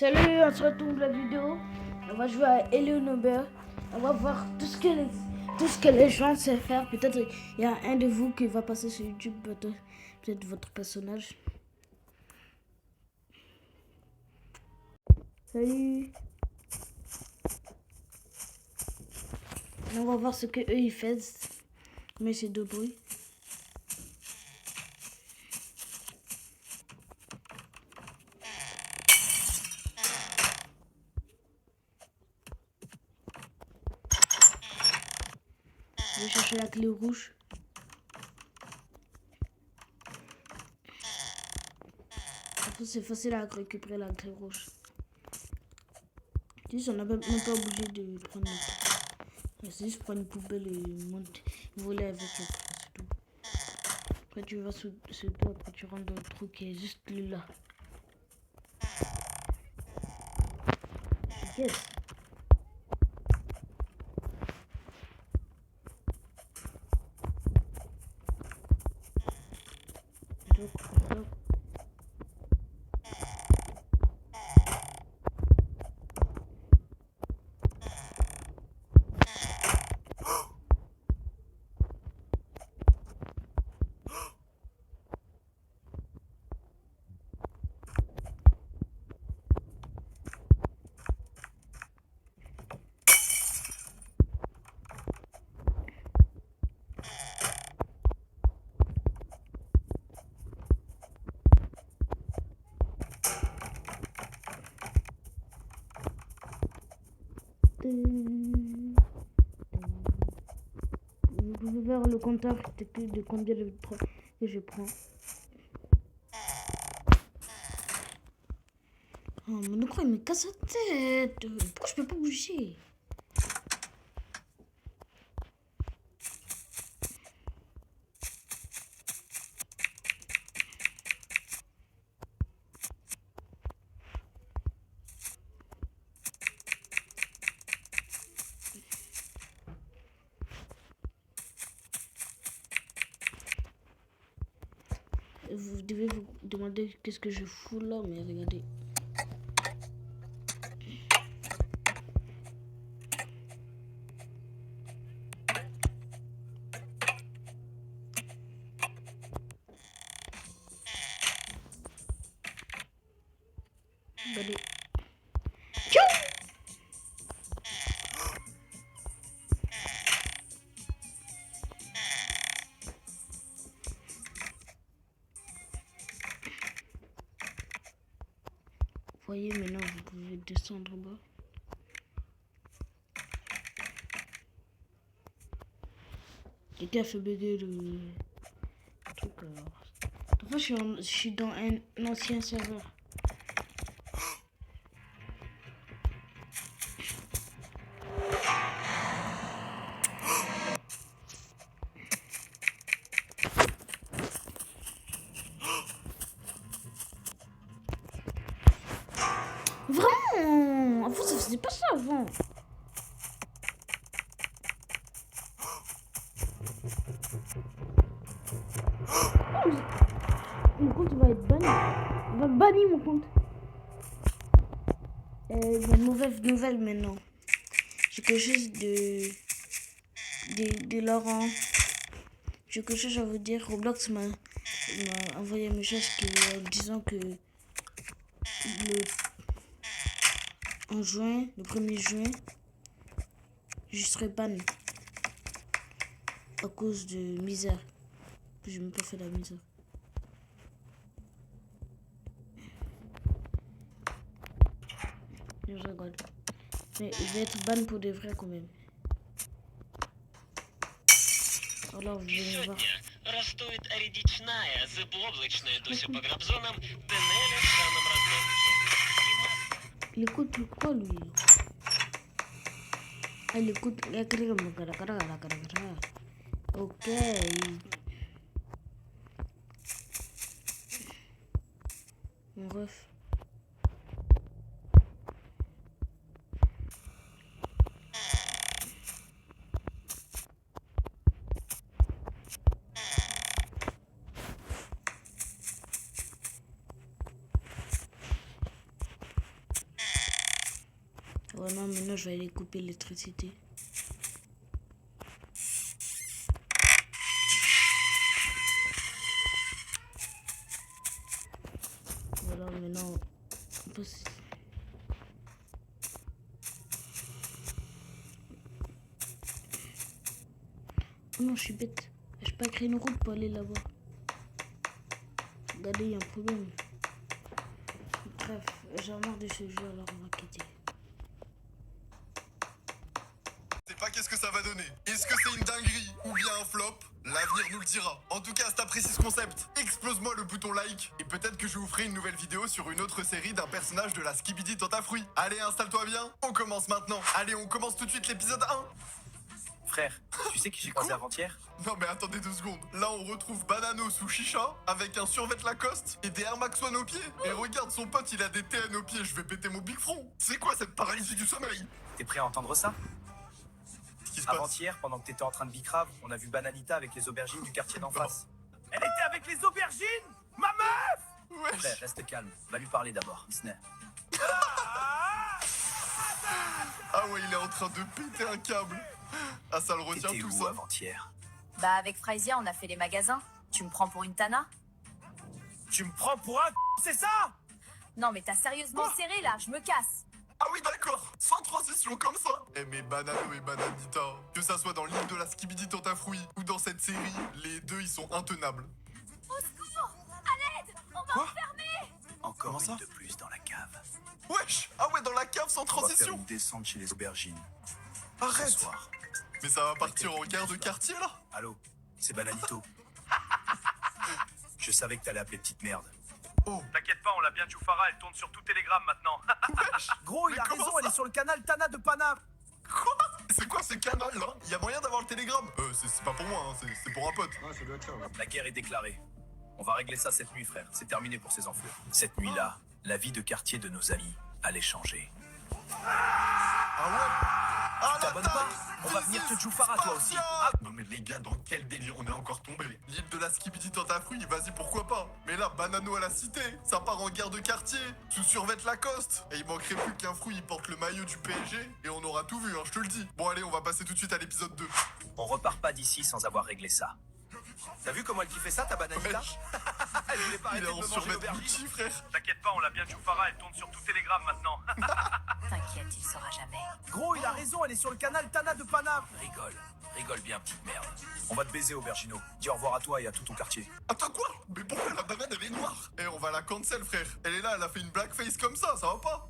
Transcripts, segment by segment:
Salut, on se retrouve la vidéo. On va jouer à Hello Neighbor. On va voir tout ce que les gens savent faire. Peut-être il y a un de vous qui va passer sur YouTube, peut-être votre personnage. Salut. On va voir ce que eux ils font. Mais c'est de bruit. Je vais chercher la clé rouge. Après, c'est facile à récupérer la clé rouge. Juste, on n'a même pas obligé de prendre le truc. C'est juste prendre une poubelle et voler avec. C'est tout. Après, tu vas sous toi, après tu rentres dans le trou qui est juste là. Yes. Donc. Vous pouvez voir le compteur de combien de trois que je prends. Oh, mais le quoi, il me casse la tête. Pourquoi je peux pas bouger? Vous devez vous demander qu'est-ce que je fous là, mais regardez. Regardez. Voyez, maintenant vous pouvez descendre en bas. Quelqu'un a fait bugger le truc. Enfin, je suis dans un ancien serveur. Vraiment? Avant, ça faisait pas ça avant. Mon compte va être banni. On va bannir mon compte. Il y a une mauvaise nouvelle maintenant. J'ai quelque chose de Laurent. J'ai quelque chose à vous dire. Roblox m'a envoyé un message disant que en juin, le 1er juin, je serai ban à cause de misère. Je n'ai même pas fait la misère. Je regarde. Mais je vais être ban pour de vrai quand même. Alors vous allez voir. Растует редичная, заблоблачная Дуся по грабзонам, Денеля в самом родном. Il écoute quoi lui? Ah, il écoute. Ok. Mon ref. Oh non, maintenant je vais aller couper l'électricité. Voilà, maintenant on passe. Oh non, je suis bête. Je peux pas créer une route pour aller là-bas. Regardez, il y a un problème. Bref, j'ai marre de ce jeu, alors on va quitter. Je sais pas qu'est-ce que ça va donner. Est-ce que c'est une dinguerie ou bien un flop? L'avenir nous le dira. En tout cas, si t'apprécies ce concept, explose-moi le bouton like. Et peut-être que je vous ferai une nouvelle vidéo sur une autre série d'un personnage de la Skibidi Tontafruit. Allez, installe-toi bien. On commence maintenant. Allez, on commence tout de suite l'épisode 1. Frère, tu sais qui j'ai croisé avant-hier? Non mais attendez 2 secondes. Là, on retrouve Banano sous chicha, avec un survêt Lacoste et des Air Max One aux pieds. Et regarde, son pote, il a des TN aux pieds. Je vais péter mon big front. C'est quoi cette paralysie du sommeil? T'es prêt à entendre ça? Qu'est-ce qui se passe? Avant-hier, pendant que t'étais en train de bicrave, on a vu Bananita avec les aubergines du quartier d'en face. Elle était avec les aubergines? Ma meuf! Wesh. Frère, reste calme. Va lui parler d'abord. Disney. Ah ouais, il est en train de péter un câble. Ah, ça le retient T'étais tout où ça. avant-hier? Bah avec Fraisia, on a fait les magasins. Tu me prends pour une Tana? Tu me prends pour un c'est ça? Non mais t'as sérieusement serré là, je me casse. Ah oui, d'accord. Sans transition comme ça. Eh mais Banano et Bananita, que ça soit dans l'île de la Skibidi Tontafruit ou dans cette série, les deux ils sont intenables. Au secours! À l'aide! On va Quoi? enfermer! Encore Comment une ça? de plus dans la cave. Wesh. Ah ouais, dans la cave sans On va faire transition. une descente chez les aubergines. Ce Arrête. soir. Mais ça va partir en guerre de quartier là. Allô, c'est Bananito. Je savais que t'allais appeler petite merde. Oh. T'inquiète pas, on l'a bien Choufara, elle tourne sur tout Telegram maintenant. Wesh. Gros, Mais il a comment raison, ça? elle est sur le canal Tana de Paname. Quoi? C'est quoi ce canal là? Y a moyen d'avoir le télégramme? C'est pas pour moi, hein, c'est pour un pote. La guerre est déclarée. On va régler ça cette nuit, frère. C'est terminé pour ces enflures. Cette nuit-là, la vie de quartier de nos amis allait changer. Ah ouais? Ah la T'abonnes pas? taille. On va venir te Choufara, toi aussi. Spartia. Non mais les gars, dans quel délire on est encore tombé? L'île de la Skibidi Tontafruit, vas-y pourquoi pas. Mais là, Banano à la cité, ça part en guerre de quartier, sous survêt Lacoste. Et il manquerait plus qu'un fruit, il porte le maillot du PSG, et on aura tout vu, hein, je te le dis. Bon allez, on va passer tout de suite à l'épisode 2. On repart pas d'ici sans avoir réglé ça. T'as vu comment elle kiffait ça, ta Bananita? Wesh. Elle voulait pas Il arrêter est de en me manger survêt l'aubergine. Gucci, frère. T'inquiète pas, on l'a bien Choufara, elle tourne sur tout Telegram maintenant. T'inquiète, il saura jamais. Gros, il a raison, elle est sur le canal Tana de Paname. Rigole bien, petite merde. On va te baiser, Aubergino. Dis au revoir à toi et à tout ton quartier. Attends quoi? Mais pourquoi la banane elle est noire? Eh, on va la cancel, frère. Elle est là, elle a fait une blackface comme ça va pas?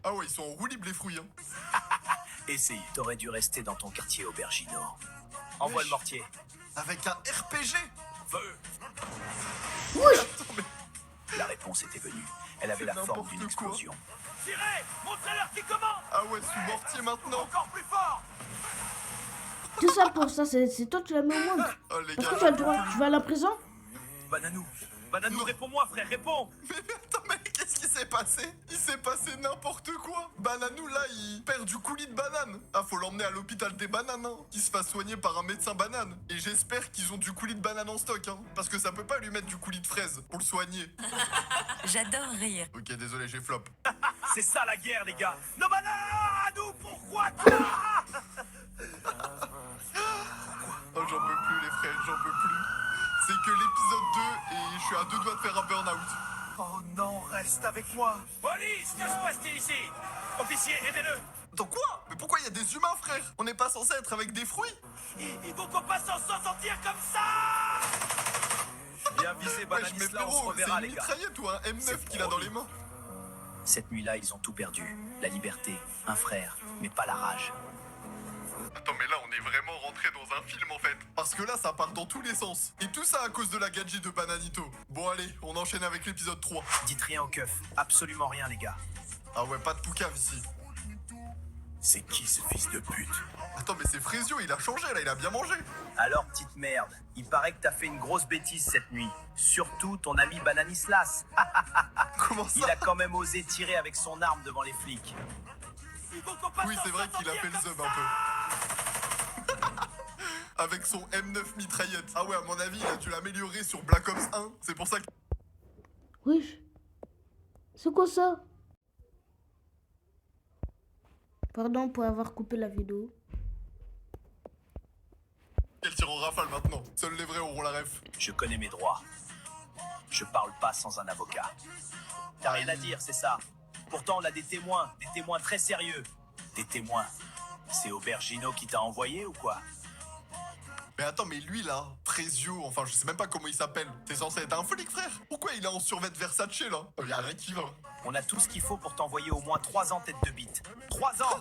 Ah ouais, ils sont en roue libre les fruits, hein. Essaye. T'aurais dû rester dans ton quartier, Aubergino. Envoie le mortier. Avec un RPG. Feu. Attends, mais... La réponse était venue. Elle avait la C'est forme n'importe d'une quoi. explosion. Tirez! Montrez-leur qui commence! Ah ouais, sous mortier maintenant. Encore plus fort! Tout ça pour ça, c'est toi qui l'as mis au monde. Oh les Parce gars, que tu as le droit, tu vas à la prison? Bananou, réponds-moi, frère, réponds! mais attends, mais qu'est-ce qui s'est passé? Il s'est passé n'importe quoi. Bananou là, il perd du coulis de banane. Ah, faut l'emmener à l'hôpital des bananes, hein. Qu'il se fasse soigner par un médecin banane. Et j'espère qu'ils ont du coulis de banane en stock, hein. Parce que ça peut pas lui mettre du coulis de fraise pour le soigner. J'adore rire. Ok, désolé, j'ai flop. C'est ça la guerre, les gars! Non, Bananou, pourquoi toi? Oh, j'en peux plus, les frères, j'en peux plus. C'est que l'épisode 2 et je suis à 2 doigts de faire un burn-out. Oh non, reste avec moi! Police, que se passe-t-il ici? Officier, aidez-le! Dans quoi? Mais pourquoi il y a des humains, frère? On n'est pas censé être avec des fruits? Il faut qu'on passe sans s'en sortir comme ça! Bien visé, Ouais, Bananisla, mais on se frérot, c'est reverra, une les gars. mitraillette ou un M9 C'est qu'il a dans promis. les mains? Cette nuit-là, ils ont tout perdu. La liberté, un frère, mais pas la rage. Attends, mais là, on est vraiment rentré dans un film, en fait. Parce que là, ça part dans tous les sens. Et tout ça à cause de la gadget de Bananito. Bon, allez, on enchaîne avec l'épisode 3. Dites rien au keuf, absolument rien, les gars. Ah ouais, pas de poucave ici. C'est qui ce fils de pute? Attends, mais c'est Frésio, il a changé, là, il a bien mangé. Alors, petite merde, il paraît que t'as fait une grosse bêtise cette nuit. Surtout ton ami Bananislas. Comment Il ça? a quand même osé tirer avec son arme devant les flics. Oui, c'est vrai qu'il a fait le zub un peu. Avec son M9 mitraillette. Ah ouais, à mon avis, il a dû l'améliorer sur Black Ops 1. C'est pour ça que... Oui. C'est quoi ça? Pardon pour avoir coupé la vidéo. Elle tire en rafale maintenant. Seuls les vrais auront la ref. Je connais mes droits. Je parle pas sans un avocat. T'as rien à dire, c'est ça. Pourtant, on a des témoins très sérieux. Des témoins. C'est Aubergino qui t'a envoyé ou quoi? Mais attends, mais lui là, Trésio, enfin je sais même pas comment il s'appelle. T'es censé être un flic, frère. Pourquoi il est en survêt Versace là? Y'a rien qui va. On a tout ce qu'il faut pour t'envoyer au moins 3 ans tête de bite. 3 ans!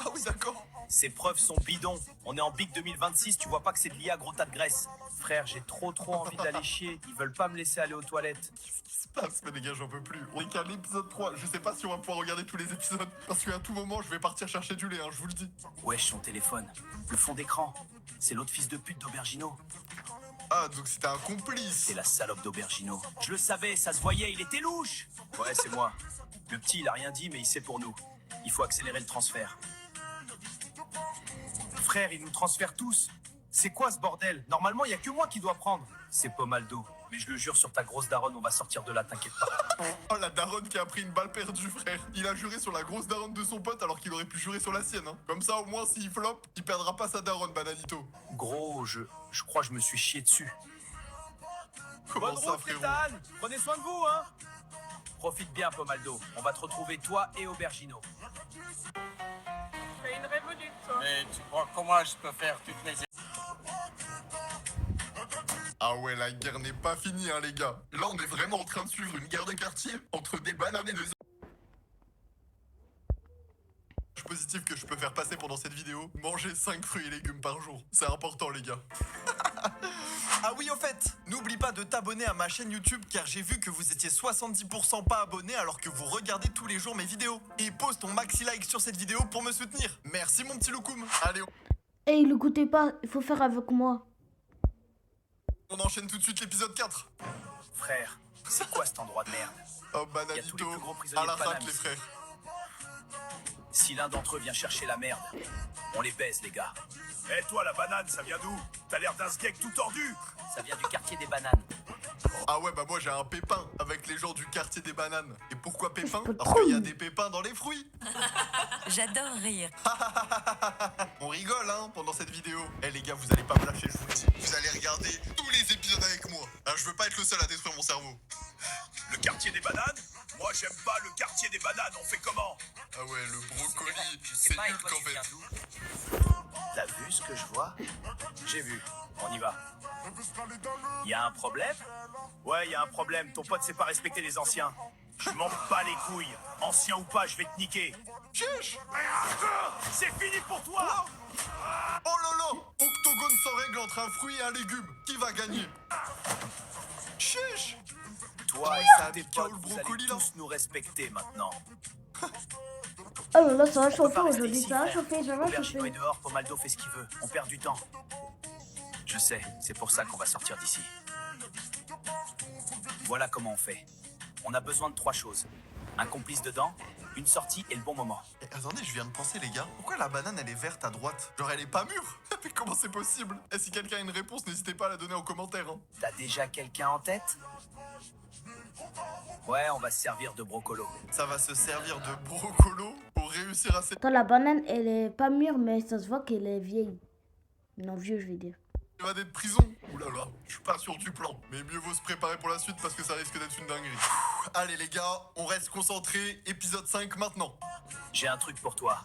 Ah oui, d'accord. Ces preuves sont bidons. On est en Big 2026, tu vois pas que c'est de l'IA gros tas de graisse. Frère, j'ai trop envie d'aller chier. Ils veulent pas me laisser aller aux toilettes. Qu'est-ce qui se passe? Mais les gars, j'en peux plus. On est qu'à l'épisode 3. Je sais pas si on va pouvoir regarder tous les épisodes. Parce qu'à tout moment, je vais partir chercher du lait, hein, je vous le dis. Wesh, son téléphone. Le fond d'écran. C'est l'autre fils de pute d'Aubergino. Ah, donc c'était un complice. C'est la salope d'Aubergino. Je le savais, ça se voyait, il était louche. Ouais, c'est moi. Le petit, il a rien dit, mais il sait pour nous. Il faut accélérer le transfert. Frère, il nous transfère tous. C'est quoi ce bordel? Normalement, il y a que moi qui dois prendre. C'est Pomaldo. Mais je le jure sur ta grosse daronne, on va sortir de là, t'inquiète pas. Oh, la daronne qui a pris une balle perdue, frère. Il a juré sur la grosse daronne de son pote alors qu'il aurait pu jurer sur la sienne. Hein. Comme ça, au moins, s'il flop, il perdra pas sa daronne, Bananito. Gros, je crois que je me suis chié dessus. Comment Bonne ça, route, frérot? Stéphane. Prenez soin de vous, hein. Profite bien, Pomaldo. On va te retrouver, toi et Aubergino. C'est une révolution. Mais tu crois comment je peux faire toutes mes... Ah ouais, la guerre n'est pas finie, hein, les gars. Là, on est vraiment en train de suivre une guerre de quartier entre des bananes et des... Positif que je peux faire passer pendant cette vidéo, manger 5 fruits et légumes par jour. C'est important, les gars. Ah oui, au fait, n'oublie pas de t'abonner à ma chaîne YouTube car j'ai vu que vous étiez 70% pas abonnés alors que vous regardez tous les jours mes vidéos. Et pose ton maxi like sur cette vidéo pour me soutenir. Merci mon petit loukoum. Allez, Et l'écoutez pas, il faut faire avec moi. on enchaîne tout de suite l'épisode 4. Frère, c'est quoi cet endroit de merde? Oh, Il y a tous les Bananito, plus gros prisonniers à la de Paname fac, les ici. frères. Si l'un d'entre eux vient chercher la merde, on les baise, les gars. Eh toi, la banane, ça vient d'où? T'as l'air d'un sgeg tout tordu. Ça vient du quartier des bananes. Ah ouais, bah moi j'ai un pépin avec les gens du quartier des bananes. Et pourquoi pépin? peux Parce trop. qu'il y a des pépins dans les fruits. J'adore rire. On rigole, hein, pendant cette vidéo. Eh les gars, vous allez pas me lâcher, je vous le dis. Vous allez regarder tous les épisodes avec moi. Ah, je veux pas être le seul à détruire mon cerveau. Le quartier des bananes? Moi, j'aime pas le quartier des bananes. On fait comment? Ah ouais, le brocoli, Je sais c'est pas, et nul toi, qu'en tu viens fait. d'où? T'as vu ce que je vois? J'ai vu. On y va. Y a un problème? Ouais, y a un problème. Ton pote sait pas respecter les anciens. Je m'en bats les couilles. Ancien ou pas, je vais te niquer. Chiche! C'est fini pour toi. Oh là là! Octogone sans règle entre un fruit et un légume. Qui va gagner? Chiche! Toi et Ça a tes des chaos, potes, le vous brocoli, allez là. tous nous respecter maintenant. Ah mais là ça va On peut chauffer pas rester aujourd'hui, ici, ça va frère. chauffer, ça va Aubergino est chauffer. dehors, Pomaldo fait ce qu'il veut. On perd du temps. Je sais, c'est pour ça qu'on va sortir d'ici. Voilà comment on fait. On a besoin de 3 choses. Un complice dedans, une sortie et le bon moment. Eh, attendez, je viens de penser, les gars. Pourquoi la banane, elle est verte à droite? Genre, elle est pas mûre? Mais comment c'est possible? Et si quelqu'un a une réponse, n'hésitez pas à la donner en commentaire. Hein. T'as déjà quelqu'un en tête? Ouais, on va se servir de brocolo. Ça va se servir de brocolo pour réussir à Attends, la banane elle est pas mûre mais ça se voit qu'elle est vieille. Non, vieux je vais dire. s'évader de prison. Ouh là là, je suis pas sûr du plan. Mais mieux vaut se préparer pour la suite parce que ça risque d'être une dinguerie. Allez les gars, on reste concentrés. Épisode 5 maintenant. J'ai un truc pour toi.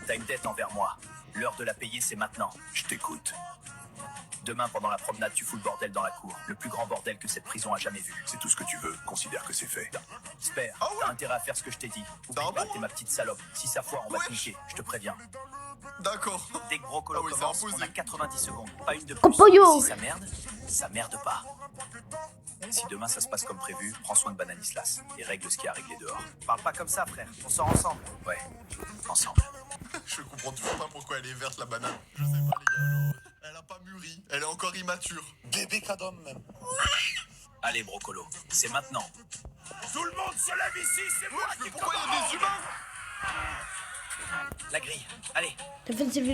T'as une dette envers moi. L'heure de la payer, c'est maintenant. Je t'écoute. Demain, pendant la promenade, tu fous le bordel dans la cour. Le plus grand bordel que cette prison a jamais vu. C'est tout ce que tu veux. Considère que c'est fait. Spère, Ah ouais. t'as intérêt à faire ce que je t'ai dit. Ah Oublie pas, bon t'es ma petite salope. Si ça foire, on va te Wesh. niquer. Je te préviens. D'accord. Dès que Brocolo Ah oui, c'est commence, imposé. on a 90 secondes. Pas une de Oh, plus. pollo. Si ça merde pas. Si demain ça se passe comme prévu, prends soin de Bananislas et règle ce qu'il y a à régler dehors. Parle pas comme ça, frère. On sort ensemble. Ouais, ensemble. Je comprends toujours pas pourquoi elle est verte la banane. Je sais pas les gars, genre, elle a pas mûri. Elle est encore immature. Bébé cadom même. Allez, Brocolo, c'est maintenant. Tout le monde se lève ici, c'est moi Mais qui pourquoi il y a commande. des humains? La grille. Allez. T'as fait cette vidéo